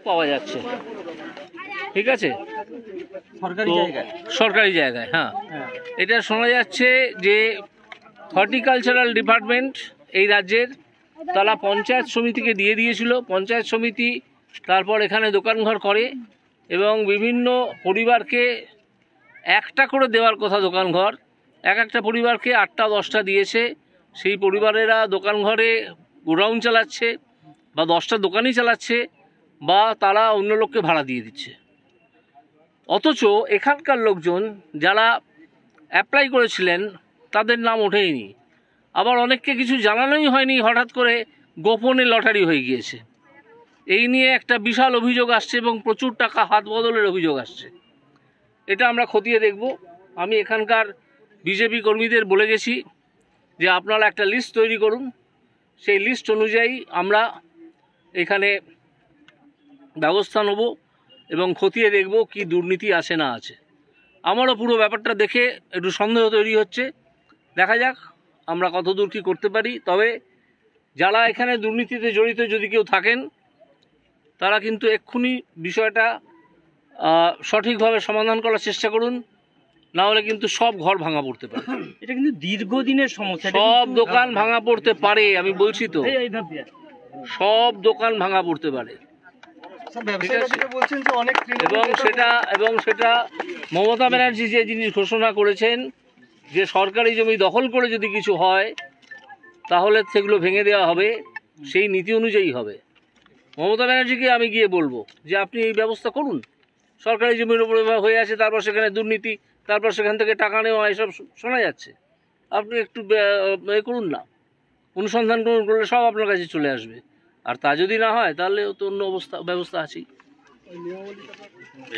পাওয়া যাচ্ছে, ঠিক আছে, সরকারি জায়গায়। হ্যাঁ, এটা শোনা যাচ্ছে যে হর্টিকালচারাল ডিপার্টমেন্ট এই রাজ্যের, তারা পঞ্চায়েত সমিতিকে দিয়ে দিয়েছিল। পঞ্চায়েত সমিতি তারপর এখানে দোকানঘর করে এবং বিভিন্ন পরিবারকে একটা করে দেওয়ার কথা দোকানঘর, একটা পরিবারকে 8টা 10টা দিয়েছে। সেই পরিবারেরা দোকানঘরে গোডাউন চালাচ্ছে বা 10টা দোকানই চালাচ্ছে বা তারা অন্য লোককে ভাড়া দিয়ে দিচ্ছে। অথচ এখানকার লোকজন যারা অ্যাপ্লাই করেছিলেন তাদের নাম ওঠেইনি, আবার অনেককে কিছু জানানোই হয়নি, হঠাৎ করে গোপনে লটারি হয়ে গিয়েছে। এই নিয়ে একটা বিশাল অভিযোগ আসছে এবং প্রচুর টাকা হাত বদলের অভিযোগ আসছে। এটা আমরা খতিয়ে দেখব। আমি এখানকার বিজেপি কর্মীদের বলে গেছি যে আপনারা একটা লিস্ট তৈরি করুন, সেই লিস্ট অনুযায়ী আমরা এখানে ব্যবস্থা নেব এবং খতিয়ে দেখব কি দুর্নীতি আছে না আছে। আমারও পুরো ব্যাপারটা দেখে একটু সন্দেহ তৈরি হচ্ছে, দেখা যাক আমরা কতদূর কী করতে পারি। তবে যারা এখানে দুর্নীতিতে জড়িত যদি কেউ থাকেন তারা কিন্তু এক্ষুনি বিষয়টা সঠিকভাবে সমাধান করার চেষ্টা করুন, না হলে কিন্তু সব ঘর ভাঙা পড়তে পারে। এটা কিন্তু দীর্ঘদিনের সমস্যা, সব দোকান ভাঙা পড়তে পারে, আমি বলছি তো, সব দোকান ভাঙা পড়তে পারে। এবং সেটা মমতা ব্যানার্জি যে জিনিস ঘোষণা করেছেন যে সরকারি জমি দখল করে যদি কিছু হয় তাহলে সেগুলো ভেঙে দেওয়া হবে, সেই নীতি অনুযায়ী হবে। মমতা ব্যানার্জিকে আমি গিয়ে বলবো যে আপনি এই ব্যবস্থা করুন। সরকারি জমির উপরে হয়ে আছে, তারপর সেখানে দুর্নীতি, তারপর সেখান থেকে টাকা নেওয়া, এসব শোনা যাচ্ছে। আপনি একটু এ করুন না, অনুসন্ধান করলে সব আপনার কাছে চলে আসবে। আর তা যদি না হয় তাহলে তো অন্য ব্যবস্থা আছেই।